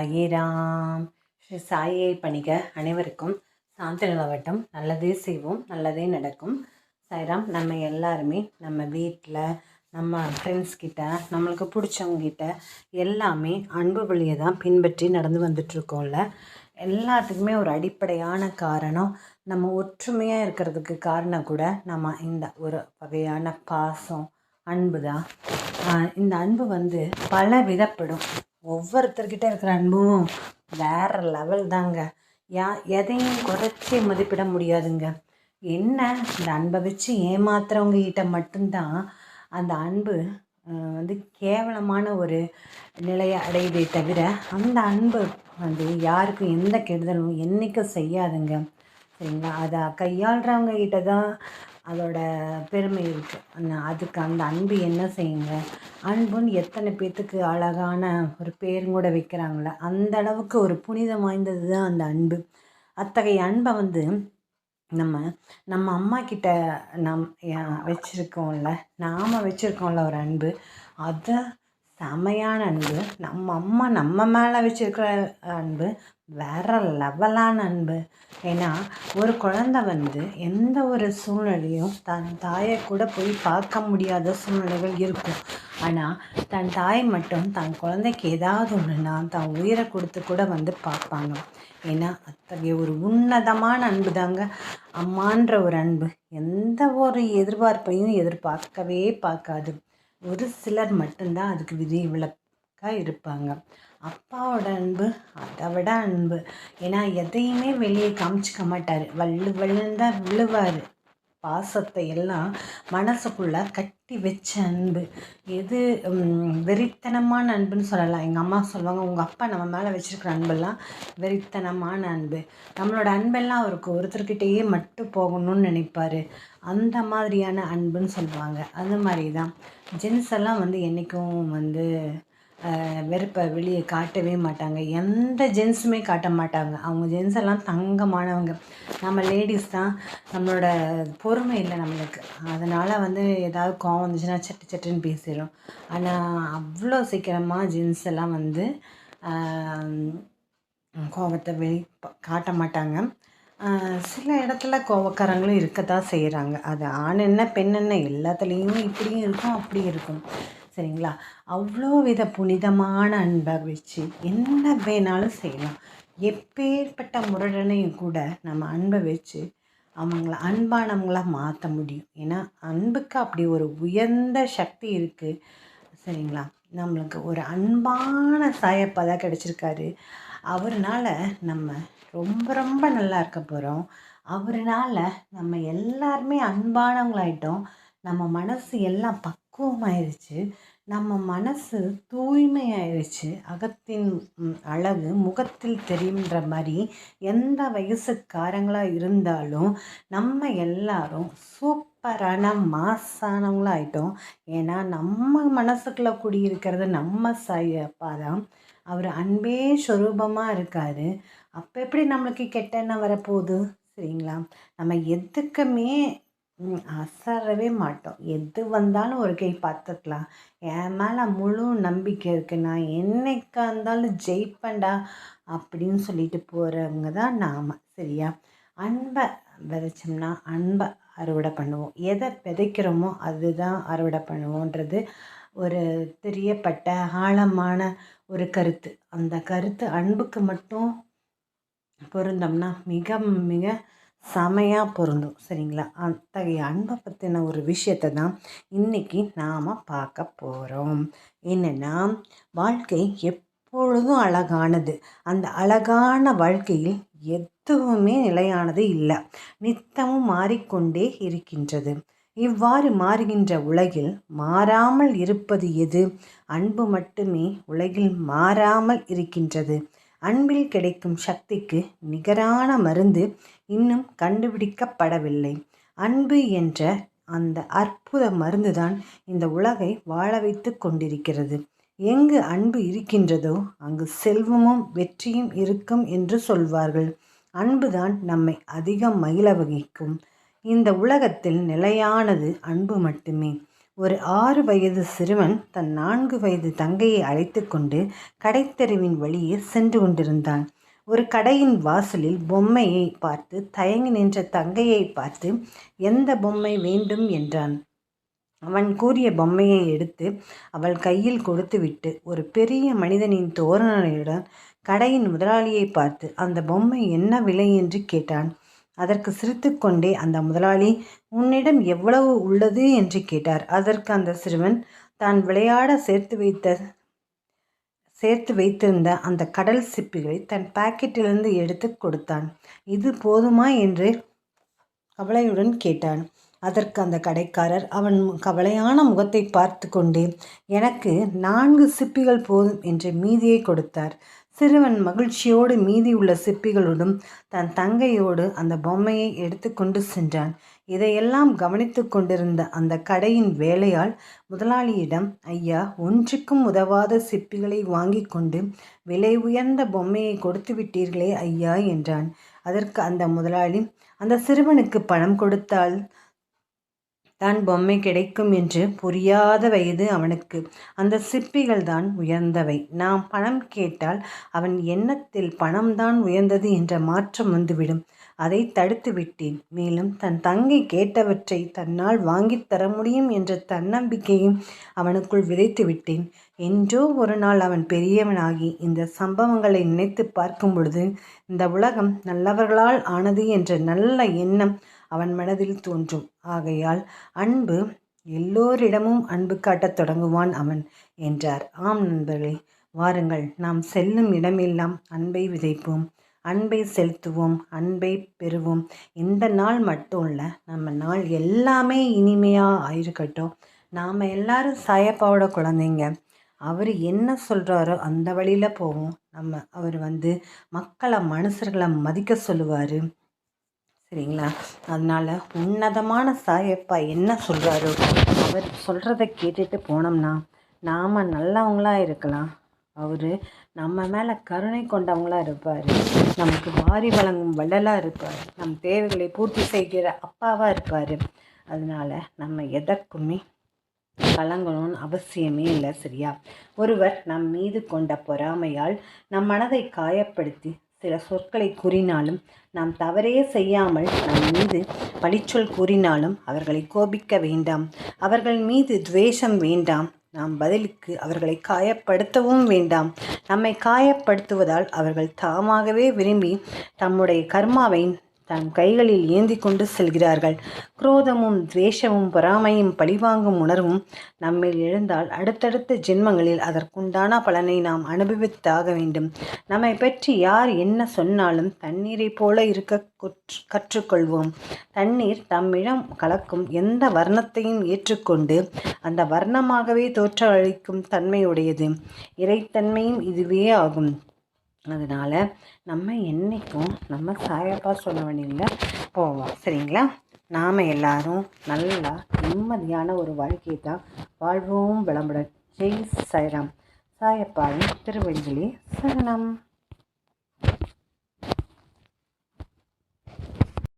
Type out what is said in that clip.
சாயிராம். ஸ்ரீ சாயை பணிக அனைவருக்கும் சாந்தி நிலவட்டம். நல்லதே செய்வோம், நல்லதே நடக்கும். சாய்ராம். நம்ம எல்லாருமே நம்ம வீட்டில், நம்ம ஃப்ரெண்ட்ஸ் கிட்ட, நம்மளுக்கு பிடிச்சவங்ககிட்ட எல்லாமே அன்பு வழியை தான் பின்பற்றி நடந்து வந்துட்ருக்கோம்ல. எல்லாத்துக்குமே ஒரு அடிப்படையான காரணம், நம்ம ஒற்றுமையாக இருக்கிறதுக்கு காரணம் கூட நம்ம இந்த ஒரு வகையான பாசம், அன்பு தான். இந்த அன்பு பல விதப்படும். ஒவ்வொருத்தர்கிட்ட இருக்கிற அன்பும் வேறு லெவல் தாங்க. எதையும் குறைச்சி மதிப்பிட முடியாதுங்க. என்ன, இந்த அன்பை வச்சு ஏமாத்துறவங்க கிட்ட மட்டும்தான் அந்த அன்பு கேவலமான ஒரு நிலையை அடையுதே தவிர, அந்த அன்பு யாருக்கும் எந்த கெடுதலும் என்றைக்கும் செய்யாதுங்க. சரிங்களா? அதை கையாளுறவங்க கிட்ட தான் அதோட பெருமை இருக்குது. அதுக்கு அந்த அன்பு என்ன செய்யுங்க, அன்புன்னு எத்தனை பேர்த்துக்கு அழகான ஒரு பேரும் கூட வைக்கிறாங்களே, அந்த அளவுக்கு ஒரு புனிதம் வாய்ந்தது தான் அந்த அன்பு. அத்தகைய அன்பை நம்ம நம்ம அம்மா கிட்ட வச்சுருக்கோம்ல, நாம் வச்சுருக்கோம்ல ஒரு அன்பு, அதை செமையான அன்பு. நம்ம அம்மா நம்ம மேலே வச்சுருக்கிற அன்பு வேற லெவலான அன்பு. ஏன்னா ஒரு குழந்தை எந்த ஒரு சூழ்நிலையும் தன் தாயை கூட போய் பார்க்க முடியாத சூழ்நிலைகள் இருக்கும். ஆனால் தன் தாய் மட்டும் தன் குழந்தைக்கு ஏதாவது ஒன்றுனா தன் உயிரை கொடுத்து கூட பார்ப்பாங்க. ஏன்னா அத்தகைய ஒரு உன்னதமான அன்பு தாங்க அம்மான்ற ஒரு அன்பு. எந்த ஒரு எதிர்பார்ப்பையும் எதிர்பார்க்கவே பார்க்காது. ஒரு சிலர் மட்டும்தான் அதுக்கு விதிவிலக்காக இருப்பாங்க. அப்பாவோட அன்பு அதை விட அன்பு. ஏன்னா எதையுமே வெளியே காமிச்சிக்க மாட்டார். வள்ளுன்னு தான் விழுவார். பாசத்தை எல்லாம் மனசுக்குள்ளே கட்டி வச்ச அன்பு. எது வெறித்தனமான அன்புன்னு சொல்லலாம். எங்கள் அம்மா சொல்லுவாங்க, உங்கள் அப்பா நம்ம மேலே வச்சுருக்கிற அன்பெல்லாம் வெறித்தனமான அன்பு. நம்மளோட அன்பெல்லாம் அவருக்கு ஒருத்தர்கிட்டயே மட்டும் போகணும்னு நினைப்பார். அந்த மாதிரியான அன்புன்னு சொல்லுவாங்க. அது மாதிரி தான் ஜென்ஸ் எல்லாம் என்றைக்கும் வெறுப்பை வெளியே காட்டவே மாட்டாங்க. எந்த ஜென்ஸுமே காட்ட மாட்டாங்க. அவங்க ஜென்ஸ் எல்லாம் தங்கமானவங்க. நம்ம லேடிஸ் தான் நம்மளோட பொறுமை இல்லை நம்மளுக்கு. அதனால் ஏதாவது கோவம் வந்துச்சுன்னா சட்டுன்னு பேசிடும். ஆனால் அவ்வளோ சீக்கிரமாக ஜென்ஸ் எல்லாம் கோவத்தை காட்ட மாட்டாங்க. சில இடத்துல கோவக்காரங்களும் இருக்கத்தான் செய்கிறாங்க. அது ஆண் என்ன பெண் என்ன எல்லாத்துலேயும் இப்படியும் இருக்கும் அப்படியும் இருக்கும். சரிங்களா? அவ்வளோ வித புனிதமான அன்பை வச்சு என்ன வேணாலும் செய்யலாம். எப்பேற்பட்ட முரடனையும் கூட நம்ம அன்பை வச்சு அவங்கள அன்பானவங்களாக மாற்ற முடியும். ஏன்னா அன்புக்கு அப்படி ஒரு உயர்ந்த சக்தி இருக்குது. சரிங்களா? நம்மளுக்கு ஒரு அன்பான சாயப்பா தான் கிடச்சிருக்காரு. அவர்னால் நம்ம ரொம்ப ரொம்ப நல்லா இருக்க போகிறோம். அவர்னால் நம்ம எல்லாருமே அன்பானவங்களாயிட்டோம். நம்ம மனசு எல்லாம் பக்குவமாயிருச்சு. நம்ம மனசு தூய்மையாயிருச்சு. அகத்தின் அழகு முகத்தில் தெரியுன்ற மாதிரி எந்த வயசுக்காரங்களாக இருந்தாலும் நம்ம எல்லாரும் சூப்பரான மாசானவங்களாயிட்டோம். ஏன்னா நம்ம மனசுக்குள்ளே குடியிருக்கிறது நம்ம சாயப்பா தான். அவர் அன்பே ஸ்வரூபமாக இருக்கார். அப்போ எப்படி நம்மளுக்கு கெட்ட எண்ணம் வரப்போகுது? சரிங்களா? நம்ம எதுக்குமே அசரவே மாட்டோம். எது வந்தாலும் ஒரு கை பார்த்துக்கலாம். என் மேலே முழு நம்பிக்கை இருக்குது, நான் என்னைக்கா இருந்தாலும் ஜெயிப்பேன்டா அப்படின்னு சொல்லிட்டு போகிறவங்க தான் நாம். சரியா? அன்பை விதைச்சோம்னா அன்பை அறுவடை பண்ணுவோம். எதை விதைக்கிறோமோ அதுதான் அறுவடை பண்ணுவோன்றது ஒரு தெரியப்பட்ட ஆழமான ஒரு கருத்து. அந்த கருத்து அன்புக்கு மட்டும் பொருந்தோம்னா மிக மிக செமையாக பொருந்தும். சரிங்களா? அத்தகைய அன்பை பற்றின ஒரு விஷயத்தை தான் இன்றைக்கி நாம் பார்க்க போகிறோம். என்னென்னா, வாழ்க்கை எப்பொழுதும் அழகானது. அந்த அழகான வாழ்க்கையில் எதுவுமே நிலையானது இல்லை. நித்தமும் மாறிக்கொண்டே இருக்கின்றது. இவ்வாறு மாறுகின்ற உலகில் மாறாமல் இருப்பது எது? அன்பு மட்டுமே உலகில் மாறாமல் இருக்கின்றது. அன்பில் கிடைக்கும் சக்திக்கு நிகரான மருந்து இன்னும் கண்டுபிடிக்கப்படவில்லை. அன்பு என்ற அந்த அற்புத மருந்துதான் இந்த உலகை வாழ வைத்து கொண்டிருக்கிறது. எங்கு அன்பு இருக்கின்றதோ அங்கு செல்வமும் வெற்றியும் இருக்கும் என்று சொல்வார்கள். அன்புதான் நம்மை அதிகம் மகிழ வகிக்கும். இந்த உலகத்தில் நிலையானது அன்பு மட்டுமே. ஒரு 6 வயது சிறுவன் தன் 4 வயது தங்கையை அழைத்து கொண்டு கடைத்தெருவின் வழியே சென்று கொண்டிருந்தான். ஒரு கடையின் வாசலில் பொம்மையை பார்த்து தயங்கி நின்ற தங்கையை பார்த்து எந்த பொம்மை வேண்டும் என்றான். அவன் கூறிய பொம்மையை எடுத்து அவள் கையில் கொடுத்துவிட்டு ஒரு பெரிய மனிதனின் தோரணையுடன் கடையின் முதலாளியை பார்த்து அந்த பொம்மை என்ன விலை என்று கேட்டான். அதற்கு சிரித்துக்கொண்டே அந்த முதலாளி, உன்னிடம் எவ்வளவு உள்ளது என்று கேட்டார். அதற்கு அந்த சிறுவன் தான் விளையாட சேர்த்து வைத்திருந்த அந்த கடல் சிப்பிகளை தன் பாக்கெட்டிலிருந்து எடுத்து கொடுத்தான். இது போதுமா என்று கவலையுடன் கேட்டான். அதற்கு அந்த கடைக்காரர் அவன் கவலையான முகத்தை பார்த்து கொண்டு, எனக்கு 4 சிப்பிகள் போதும் என்று மீதியை கொடுத்தார். சிறுவன் மகிழ்ச்சியோடு மீதியுள்ள சிப்பிகளுடன் தன் தங்கையோடு அந்த பொம்மையை எடுத்து கொண்டு சென்றான். இதையெல்லாம் கவனித்து கொண்டிருந்த அந்த கடையின் வேலையாள் முதலாளியிடம், ஐயா, ஒன்றுக்கும் உதவாத சிப்பிகளை வாங்கி கொண்டு விலை உயர்ந்த பொம்மையை கொடுத்து விட்டீர்களே ஐயா என்றான். அதற்கு அந்த முதலாளி, அந்த சிறுவனுக்கு பணம் கொடுத்தால் தான் பொம்மை கிடைக்கும் என்று புரியாத வயது அவனுக்கு. அந்த சிப்பிகள் தான் உயர்ந்தவை. நாம் பணம் கேட்டால் அவன் எண்ணத்தில் பணம்தான் உயர்ந்தது என்ற மாற்றம் வந்துவிடும். அதை தடுத்து விட்டேன். மேலும் தன் தங்கை கேட்டவற்றை தன்னால் வாங்கித் தர முடியும் என்ற தன்னம்பிக்கையும் அவனுக்குள் விதைத்து விட்டேன். என்றோ ஒரு நாள் அவன் பெரியவனாகி இந்த சம்பவங்களை நினைத்து பார்க்கும் பொழுது இந்த உலகம் நல்லவர்களால் ஆனது என்ற நல்ல எண்ணம் அவன் மனதில் தோன்றும். ஆகையால் அன்பு எல்லோரிடமும் அன்பு காட்டத் தொடங்குவான் அவன் என்றார். ஆம் நண்பர்களே, வாருங்கள் நாம் செல்லும் இடமெல்லாம் அன்பை விதைப்போம், அன்பை செலுத்துவோம், அன்பை பெறுவோம். இந்த நாள் மட்டும் இல்லை, நம்ம நாள் எல்லாமே இனிமையாக இருக்கட்டும். நாம் எல்லாரும் சாயப்பாவோட குழந்தைங்க. அவர் என்ன சொல்கிறாரோ அந்த வழியில் போவோம். அவர் மக்களை மனுஷர்களை மதிக்க சொல்லுவார். சரிங்களா? அதனால் உன்னதமான சாயப்பா என்ன சொல்கிறாரோ அவர் சொல்கிறத கேட்டுட்டு போனோம்னா நாம் நல்லவங்களாக இருக்கலாம். அவர் நம்ம மேலே கருணை கொண்டவங்களாக இருப்பார். நமக்கு வாரி வழங்கும் வள்ளலாக இருப்பார். நம் தேவைகளை பூர்த்தி செய்கிற அப்பாவாக இருப்பார். அதனால் நம்ம எதற்குமே கலங்கணும்னு அவசியமே இல்லை. சரியா? ஒருவர் நம் மீது கொண்ட பொறாமையால் நம் மனதை காயப்படுத்தி சில சொற்களை கூறினாலும், நாம் தவறே செய்யாமல் நம் மீது பழிச்சொல் கூறினாலும் அவர்களை கோபிக்க வேண்டாம். அவர்கள் மீது துவேஷம் வேண்டாம். நாம் பதிலுக்கு அவர்களை காயப்படுத்தவும் வேண்டாம். நம்மை காயப்படுத்துவதால் அவர்கள் தாமாகவே விரும்பி தம்முடைய கர்மாவை தம் கைகளில் ஏந்தி கொண்டு செல்கிறார்கள். குரோதமும் துவேஷமும் பொறாமையும் பழிவாங்கும் உணர்வும் நம்மில் எழுந்தால் அடுத்தடுத்த ஜென்மங்களில் அதற்குண்டான பலனை நாம் அனுபவித்தாக வேண்டும். நம்மை பற்றி யார் என்ன சொன்னாலும் தண்ணீரை போல இருக்க கற்றுக்கொள்வோம். தண்ணீர் தம்மிடம் கலக்கும் எந்த வர்ணத்தையும் ஏற்றுக்கொண்டு அந்த வர்ணமாகவே தோற்றமளிக்கும் தன்மையுடையது. இறைத்தன்மையும் இதுவே ஆகும். அதனால் நம்ம என்றைக்கும் நம்ம சாயப்பா சொன்ன வழியில் போவோம். சரிங்களா? நாம் எல்லாரும் நல்லா நிம்மதியான ஒரு வாழ்க்கையை தான் வாழ்வோம். விளம்பரம். ஜெய் சாய்ராம். சாயப்பாவின் திருவடிகளே சரணம்.